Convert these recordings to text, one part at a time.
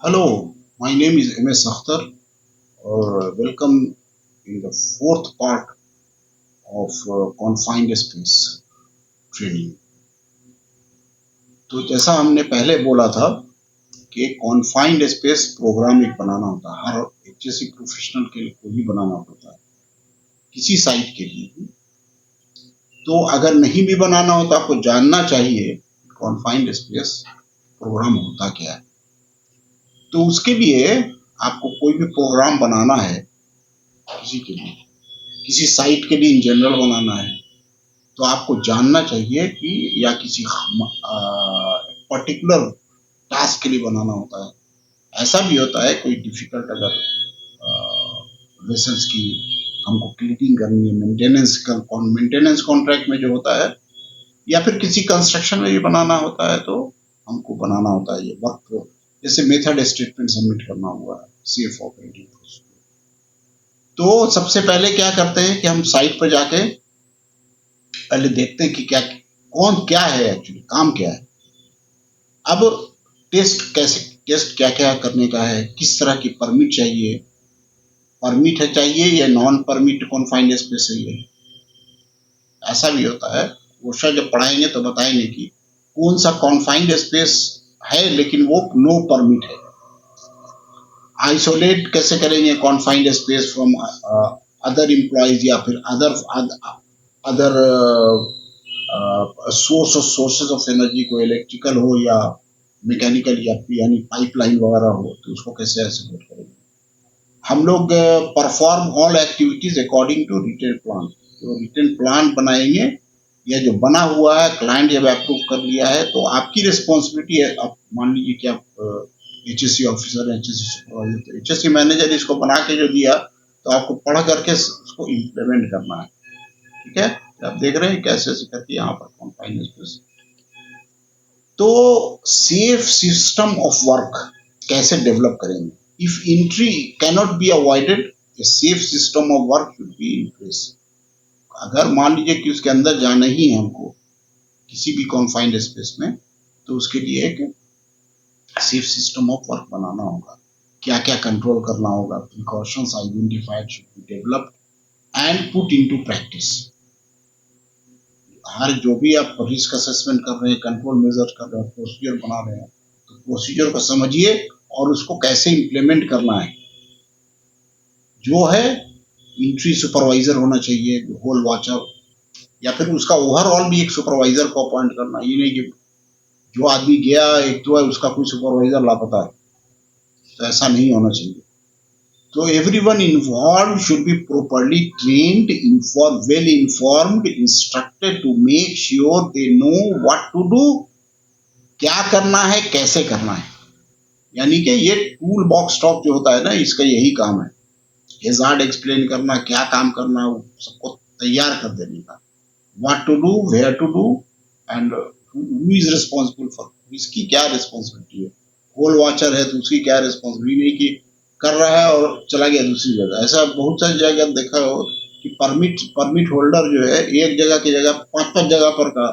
Hello, my name is MS Akhtar or welcome in the fourth part of confined space training। तो जैसा हमने पहले बोला था कि कॉन्फाइंड स्पेस प्रोग्राम एक बनाना होता है, हर एचएससी प्रोफेशनल के लिए को ही बनाना पड़ता है किसी साइट के लिए। तो अगर नहीं भी बनाना हो तो आपको जानना चाहिए कॉन्फाइंड स्पेस प्रोग्राम होता क्या है। तो उसके लिए आपको कोई भी प्रोग्राम बनाना है किसी के लिए, किसी साइट के लिए इन जनरल बनाना है, तो आपको जानना चाहिए कि या किसी पर्टिकुलर टास्क के लिए बनाना होता है। ऐसा भी होता है कोई डिफिकल्ट अगर वेसल्स की हमको क्लीनिंग करनी है, मेंटेनेंस कॉन्ट्रैक्ट में जो होता है, या फिर किसी कंस्ट्रक्शन में भी बनाना होता है, तो हमको बनाना होता है ये वर्क। जैसे मेथड स्टेटमेंट सबमिट करना हुआ है, सेफ ऑपरेटिंग प्रोसीजर। तो सबसे पहले क्या करते हैं कि हम साइट पर जाके पहले देखते हैं कि क्या है, एक्चुअली काम क्या है। अब टेस्ट क्या क्या करने का है, किस तरह की परमिट चाहिए, परमिट है चाहिए या नॉन परमिट कॉन्फाइंड स्पेस चाहिए। ऐसा भी होता है, ओशा जब पढ़ाएंगे तो बताएंगे कि कौन सा कॉन्फाइंड स्पेस है लेकिन वो नो परमिट है। आइसोलेट कैसे करेंगे confined space from other employees या फिर अदर सोर्सेज ऑफ एनर्जी, को इलेक्ट्रिकल हो या मैकेनिकल या यानी पाइपलाइन वगैरह हो, तो उसको कैसे आइसोलेट करेंगे। हम लोग perform all activities according to written plan. तो रिटेन प्लान बनाएंगे, या जो बना हुआ है क्लाइंट जब अप्रूव कर लिया है तो आपकी रिस्पॉन्सिबिलिटी है। आप मान लीजिए कि आप एचएससी ऑफिसर, एचएससी सुपरवाइजर, तो एचएससी मैनेजर इसको बना के जो दिया तो आपको पढ़ करके उसको इम्प्लीमेंट करना है। ठीक है, तो आप देख रहे हैं कैसे करके यहाँ पर कॉन्फाइंड स्पेस। तो सेफ सिस्टम ऑफ वर्क कैसे डेवलप करेंगे। If entry cannot be avoided, a safe system of work should be in place. अगर मान लीजिए कि उसके अंदर जाना ही है हमको किसी भी कॉन्फाइंड स्पेस में, तो उसके लिए एक सेफ सिस्टम ऑफ वर्क बनाना होगा। क्या क्या कंट्रोल करना होगा, precautions identified should be developed and put into practice. हर जो भी आप रिस्क असेसमेंट कर रहे हैं, कंट्रोल मेजर कर रहे हैं, प्रोसीजर बना रहे हैं, तो प्रोसीजर को समझिए और उसको कैसे इम्प्लीमेंट करना है। जो है इंट्री सुपरवाइजर होना चाहिए, होल वॉचर, या फिर उसका ओवरऑल भी एक सुपरवाइजर को अपॉइंट करना। ये नहीं कि जो आदमी गया एक तो है उसका कोई सुपरवाइजर लापता है, तो ऐसा नहीं होना चाहिए। तो everyone involved should be properly trained, well informed, instructed to make sure they know what to do, क्या करना है, कैसे करना है। यानी कि ये टूल बॉक्स टॉक जो होता है ना, इसका यही काम है, हेजार्ड एक्सप्लेन करना, क्या काम करना, सबको तैयार कर देने का। What to do, where to do, and who is responsible for, इसकी क्या रिस्पॉन्सिबिलिटी है। होल वॉचर है तो उसकी क्या रिस्पॉन्सिबिलिटी, नहीं कि कर रहा है और चला गया दूसरी जगह। ऐसा बहुत सारी जगह देखा हो कि परमिट होल्डर जो है एक जगह की जगह पांच पांच जगह पर का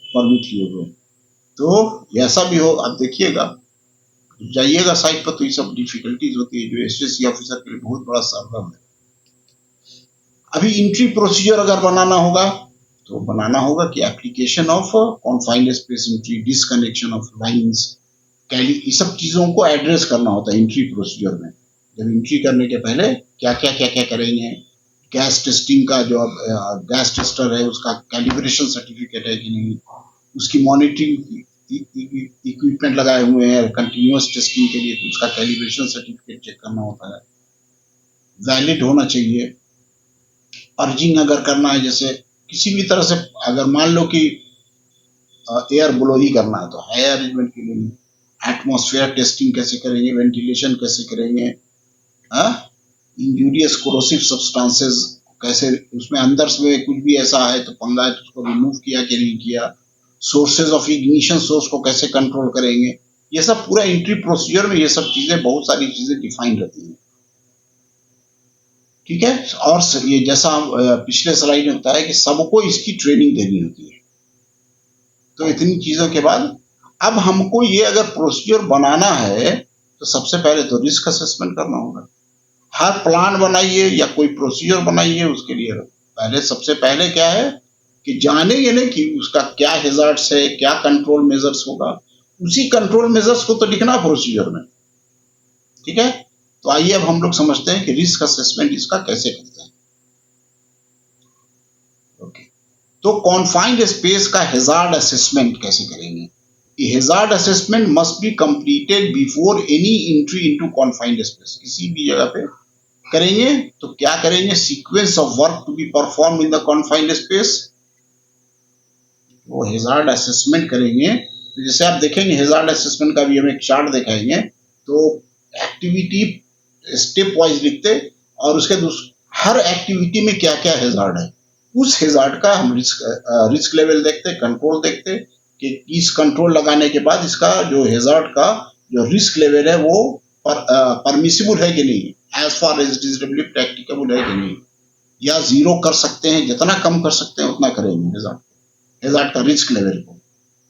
परमिट लिए हुए। तो ऐसा भी हो, आप देखिएगा, जाइएगा साइट पर तो ये सब डिफिकल्टीज होती है जो एसएससी ऑफिसर के लिए बहुत बड़ा सरदर्द है। अभी इंट्री प्रोसीजर अगर बनाना होगा तो बनाना होगा कि application of confined space entry, disconnection of lines, ये सब चीजों को एड्रेस करना होता है इंट्री प्रोसीजर में। जब एंट्री करने के पहले क्या करेंगे, गैस टेस्टिंग का जो गैस टेस्टर है उसका कैलिब्रेशन सर्टिफिकेट है कि नहीं, उसकी मॉनिटरिंग इक्विपमेंट लगाए हुए हैं कंटिन्यूअस टेस्टिंग के लिए, तो उसका कैलिब्रेशन सर्टिफिकेट चेक करना होता है, वैलिड होना चाहिए। अर्जिंग अगर करना है, जैसे किसी भी तरह से अगर मान लो कि एयर ब्लो ही करना है तो हाई अरेंजमेंट के लिए एटमॉस्फेयर टेस्टिंग कैसे करेंगे, वेंटिलेशन कैसे करेंगे, इंजूरियस कोरोसिव सब्सटेंसेस कैसे, उसमें अंदर से कुछ भी ऐसा है तो पंगा है तो उसको रिमूव किया कि नहीं किया, सोर्सेज ऑफ इग्निशन सोर्स को कैसे कंट्रोल करेंगे। ये सब पूरा एंट्री प्रोसीजर में ये सब चीजें, बहुत सारी चीजें डिफाइन रहती हैं। ठीक है, और ये जैसा पिछले स्लाइड में बताया कि सबको इसकी ट्रेनिंग देनी होती है। तो इतनी चीजों के बाद अब हमको ये अगर प्रोसीजर बनाना है तो सबसे पहले तो रिस्क असेसमेंट करना होगा। हर प्लान बनाइए या कोई प्रोसीजर बनाइए, उसके लिए पहले सबसे पहले क्या है कि जानेंगे नहीं कि उसका क्या हैजार्ड्स है, क्या कंट्रोल मेजर्स होगा, उसी कंट्रोल मेजर्स को तो लिखना प्रोसीजर में। ठीक है, तो आइए अब हम लोग समझते हैं कि रिस्क असेसमेंट इसका कैसे करते हैं। ओके, तो कॉन्फाइंड स्पेस का हैजार्ड असेसमेंट कैसे करेंगे? Hazard assessment must be completed before any entry into confined space. किसी भी जगह पे करेंगे तो क्या करेंगे, sequence of work to be perform in the confined space, वो हैजार्ड असेसमेंट करेंगे। तो जैसे आप देखेंगे हैजार्ड असेसमेंट का भी हम एक चार्ट दिखाएंगे, तो एक्टिविटी स्टेप वाइज लिखते और उसके हर एक्टिविटी में क्या क्या हैजार्ड है, उस हैजार्ड का हम रिस्क लेवल देखते, कंट्रोल देखते कि इस कंट्रोल लगाने के बाद इसका जो हैजार्ड का जो रिस्क लेवल है वो परमिसिबल है कि नहीं, as far as reasonably practicable है कि नहीं, या जीरो कर सकते हैं, जितना कम कर सकते हैं उतना करेंगे हैजार्ड का रिस्क लेवल को,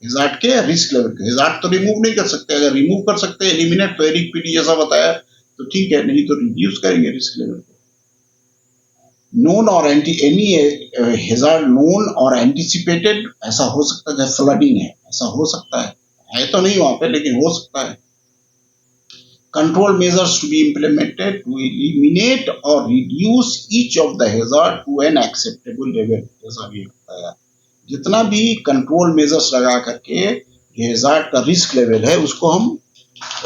हैजार्ड के रिस्क लेवल को। हैजार्ड तो रिमूव नहीं कर सकते, अगर रिमूव कर सकते हैं एलिमिनेट तो एरिक पीडी जैसा बताया तो ठीक है, नहीं तो रिड्यूस करेंगे रिस्क लेवल को। नोन और एनी हैजार्ड नोन और एंटिसिपेटेड, ऐसा हो सकता है जैसे फ्लडिंग है, ऐसा हो सकता है तो नहीं वहां पे लेकिन हो सकता है। Control measures to be implemented to eliminate और reduce each of the hazard to an acceptable level, जैसा भी बताया। जितना भी कंट्रोल मेजर्स लगा करके हैजार्ड का रिस्क लेवल है उसको हम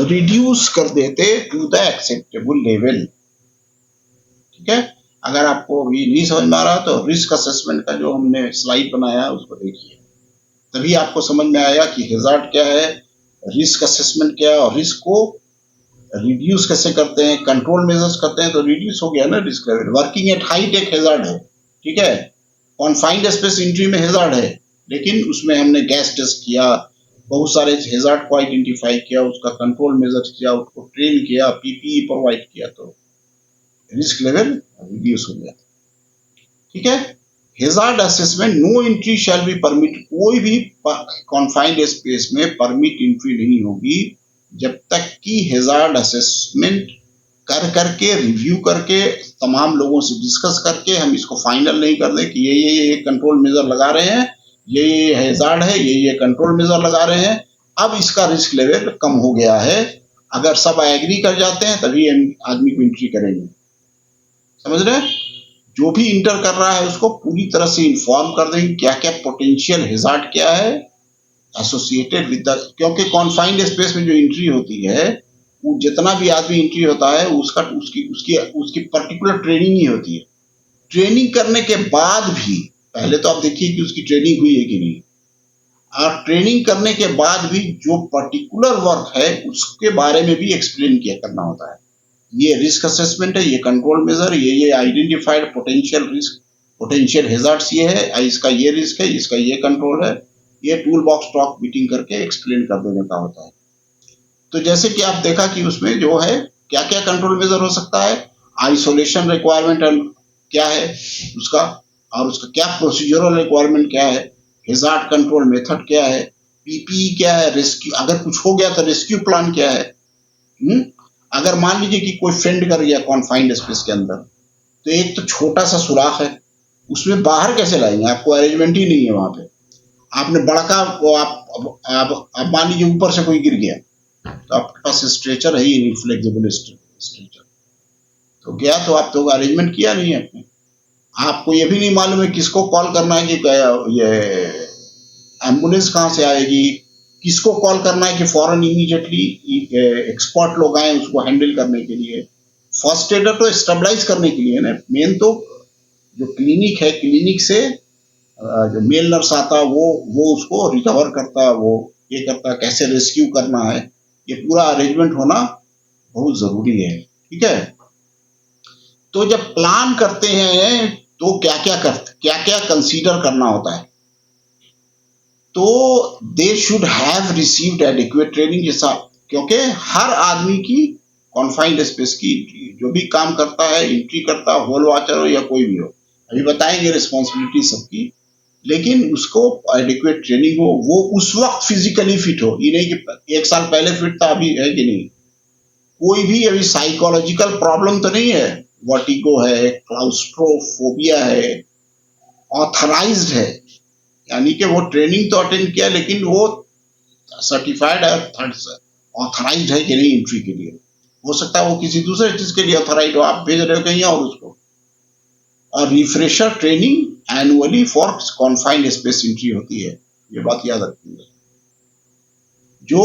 रिड्यूस कर देते टू द एक्सेप्टेबल लेवल। ठीक है, अगर आपको अभी नहीं समझ में आ रहा तो रिस्क असेसमेंट का जो हमने स्लाइड बनाया है उसको देखिए, तभी आपको समझ में आएगा कि हैजार्ड क्या है, रिस्क असेसमेंट क्या है, और रिस्क को रिड्यूस कैसे करते हैं, कंट्रोल मेजर्स करते हैं तो रिड्यूस हो गया ना risk level. Working at height एक हैजार्ड है, ठीक है, कॉन्फाइंड स्पेस एंट्री में हैजार्ड है, लेकिन उसमें हमने गैस टेस्ट किया, बहुत सारे हैजार्ड को आइडेंटिफाई किया, उसका कंट्रोल मेजर किया, उसको ट्रेन किया, पीपीई प्रोवाइड किया, तो रिस्क लेवल रिड्यूस हो गया। ठीक है, hazard assessment, no entry shall be permit, कोई भी कॉन्फाइंड स्पेस में परमिट एंट्री नहीं होगी जब तक कि हैजार्ड असेसमेंट कर करके रिव्यू करके तमाम लोगों से डिस्कस करके हम इसको फाइनल नहीं कर दें कि ये कंट्रोल मेजर लगा रहे हैं, ये हैजार्ड है, ये कंट्रोल मेजर लगा रहे हैं, अब इसका रिस्क लेवल कम हो गया है। अगर सब एग्री कर जाते हैं तभी आदमी को एंट्री करेंगे। समझ रहे हैं, जो भी इंटर कर रहा है उसको पूरी तरह से इन्फॉर्म कर देंगे क्या क्या पोटेंशियल हैजार्ड क्या है एसोसिएटेड विद द, क्योंकि कॉन्फाइंड स्पेस में जो एंट्री होती है वो जितना भी आदमी एंट्री होता है उसका उसकी उसकी उसकी पर्टिकुलर ट्रेनिंग ही होती है। ट्रेनिंग करने के बाद भी पहले तो आप देखिए कि उसकी ट्रेनिंग हुई है कि नहीं, और ट्रेनिंग करने के बाद भी जो पर्टिकुलर वर्क है उसके बारे में भी एक्सप्लेन किया करना होता है। ये रिस्क असेसमेंट है, ये कंट्रोल मेजर, ये identified potential risk, potential hazards ये है, इसका ये रिस्क है, इसका ये कंट्रोल है, ये टूल बॉक्स टॉक मीटिंग करके एक्सप्लेन कर देने का होता है। तो जैसे कि आप देखा कि उसमें जो है क्या क्या कंट्रोल मेजर हो सकता है, आइसोलेशन रिक्वायरमेंट क्या है उसका, और उसका क्या प्रोसीजरल रिक्वायरमेंट क्या है, हैजार्ड कंट्रोल मेथड क्या है, पीपीई क्या है, रेस्क्यू अगर कुछ हो गया तो रेस्क्यू प्लान क्या है। अगर मान लीजिए कि कोई फेंड कर गया कॉन्फाइंड स्पेस के अंदर, तो एक तो छोटा सा सुराख है, उसमें बाहर कैसे लाएंगे, आपको अरेंजमेंट ही नहीं है वहां पे। आपने बड़का वो आप मान लीजिए ऊपर से कोई गिर गया तो आपके पास स्ट्रेचर है ही नहीं, फ्लेक्सिबल स्ट्रेचर, तो गया तो आप तो अरेंजमेट किया नहीं है आपने। आपको ये भी नहीं मालूम है किसको कॉल करना है कि ये एम्बुलेंस कहाँ से आएगी, किसको कॉल करना है कि फॉरन इमीडिएटली एक्सपर्ट लोग आए उसको हैंडल करने के लिए। फर्स्ट एडर तो स्टेबलाइज करने के लिए ना, मेन तो जो क्लिनिक है, क्लिनिक से जो मेल नर्स आता वो उसको रिकवर करता, वो ये करता, कैसे रेस्क्यू करना है, ये पूरा अरेंजमेंट होना बहुत जरूरी है। ठीक है, तो जब प्लान करते हैं तो क्या क्या कंसीडर करना होता है, तो they should have received adequate training, जैसा क्योंकि हर आदमी की कॉन्फाइंड स्पेस की जो भी काम करता है, एंट्री करता है, होल वॉचर हो या कोई भी हो, अभी बताएंगे रिस्पॉन्सिबिलिटी सबकी, लेकिन उसको एडिक्वेट ट्रेनिंग हो, वो उस वक्त फिजिकली फिट हो, ये नहीं कि एक साल पहले फिट था अभी है कि नहीं, कोई भी अभी साइकोलॉजिकल प्रॉब्लम तो नहीं है, वर्टिगो है, क्लाउस्ट्रोफोबिया है, ऑथराइज्ड है, यानी कि वो ट्रेनिंग तो अटेंड किया लेकिन वो सर्टिफाइड है, थर्ड ऑथराइज्ड है कि नहीं एंट्री के लिए। हो सकता है वो किसी दूसरे चीज के लिए ऑथराइज हो, आप भेज रहे हो कहीं और उसको। और refresher training annually for confined space entry होती है, ये बात याद रखिएगा। जो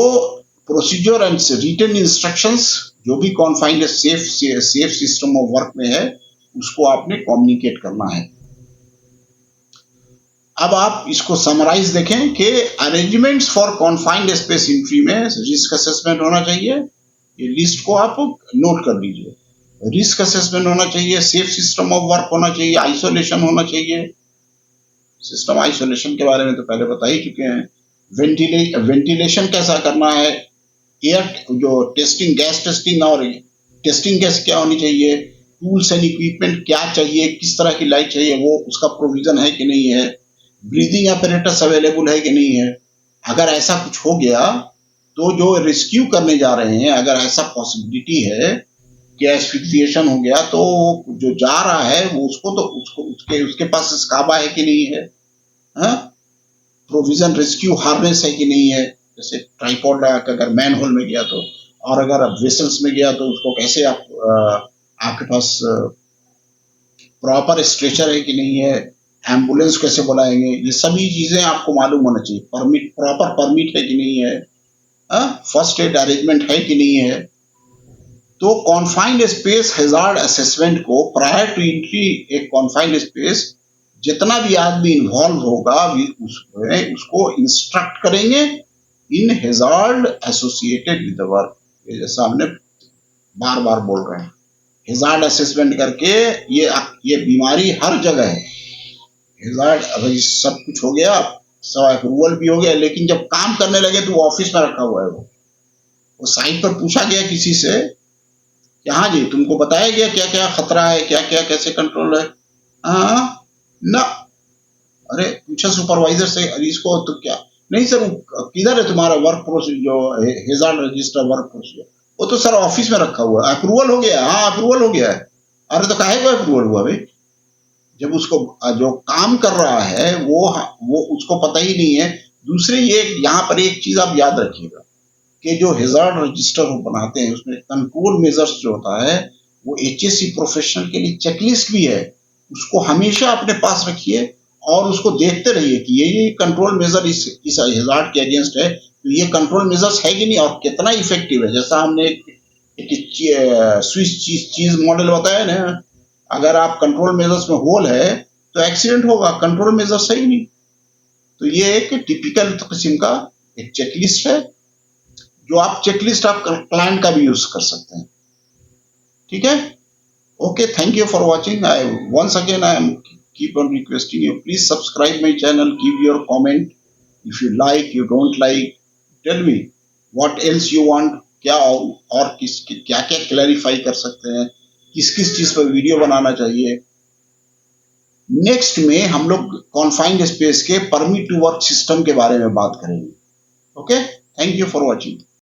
प्रोसीजर एंड रिटन इंस्ट्रक्शंस जो भी confined safe system of work में है उसको आपने कम्युनिकेट करना है। अब आप इसको समराइज देखें कि arrangements for confined space entry में रिस्क असेसमेंट होना चाहिए, ये लिस्ट को आप नोट कर लीजिए। रिस्क असेसमेंट होना चाहिए, सेफ सिस्टम ऑफ वर्क होना चाहिए, आइसोलेशन होना चाहिए। सिस्टम आइसोलेशन के बारे में तो पहले बता ही चुके हैं। वेंटिलेशन कैसा करना है, एयर जो टेस्टिंग, गैस टेस्टिंग और टेस्टिंग गैस क्या होनी चाहिए, टूल्स एंड इक्विपमेंट क्या चाहिए, किस तरह की लाइट चाहिए, वो उसका प्रोविजन है कि नहीं है, ब्रीदिंग अपैरेटस अवेलेबल है कि नहीं है। अगर ऐसा कुछ हो गया तो जो रेस्क्यू करने जा रहे हैं, अगर ऐसा पॉसिबिलिटी है कि एस्फिक्सिएशन हो गया तो जो जा रहा है वो उसको उसके पास स्काबा है कि नहीं है, प्रोविजन रेस्क्यू हार्नेस है कि नहीं है, जैसे ट्राइपॉड लगा के अगर मैन होल में गया तो, और अगर वेसल्स में गया तो उसको कैसे आपके पास प्रॉपर स्ट्रेचर है कि नहीं है, एम्बुलेंस कैसे बुलाएंगे, ये सभी चीजें आपको मालूम होना चाहिए। परमिट, प्रॉपर परमिट है कि नहीं है, फर्स्ट एड अरेंजमेंट है कि नहीं है। तो कॉन्फाइंड स्पेस हैजार्ड असेसमेंट को प्रायर टू एंट्री एक कॉन्फाइंड स्पेस जितना भी आदमी इन्वॉल्व होगा उसको इंस्ट्रक्ट करेंगे in hazard associated with the work. ये जैसा हमने बार बार बोल रहे हैं, हैजार्ड असेसमेंट करके ये बीमारी हर जगह है। हैजार्ड अभी सब कुछ हो गया, सब अप्रूवल भी हो गया, लेकिन जब काम करने लगे तो वो ऑफिस में रखा हुआ है। वो साइट पर पूछा गया किसी से कि हाँ जी तुमको बताया गया क्या क्या खतरा है, क्या क्या कैसे कंट्रोल है, हाँ ना, अरे पूछा सुपरवाइजर से, अरे इसको तो क्या नहीं सर, किधर है तुम्हारा वर्क प्रोसीजर, जो हैजार्ड रजिस्टर वर्क प्रोसीजर, वो तो सर ऑफिस में रखा हुआ है, अप्रूवल हो गया, हाँ अप्रूवल हो गया है। अरे तो काहे को अप्रूवल हुआ भाई, जब उसको जो काम कर रहा है वो उसको पता ही नहीं है। दूसरे ये यहाँ पर एक चीज आप याद रखिएगा कि जो हैजार्ड रजिस्टर बनाते हैं उसमें कंट्रोल मेजर्स जो होता है वो एचएससी प्रोफेशनल के लिए चेकलिस्ट भी है, उसको हमेशा अपने पास रखिए और उसको देखते रहिए कि ये कंट्रोल मेजर इस हैजार्ड के अगेंस्ट है, तो ये कंट्रोल मेजर्स है कि नहीं और कितना इफेक्टिव है। जैसा हमने एक स्विच चीज मॉडल बताया ना, अगर आप कंट्रोल मेजर्स में होल है तो एक्सीडेंट होगा, कंट्रोल मेजर्स है ही नहीं। तो ये एक टिपिकल किस्म का एक चेकलिस्ट है, जो आप चेकलिस्ट आप क्लाइंट का भी यूज कर सकते हैं। ठीक है, okay, thank you for watching. I once again I am keep on requesting you, please subscribe my channel, give your comment, if you like, you don't like, tell me what else you want, क्या और किस क्या क्या clarify कर सकते हैं, किस किस चीज पर वीडियो बनाना चाहिए। नेक्स्ट में हम लोग कॉन्फाइंड स्पेस के परमिट टू वर्क सिस्टम के बारे में बात करेंगे। Okay, thank you for watching.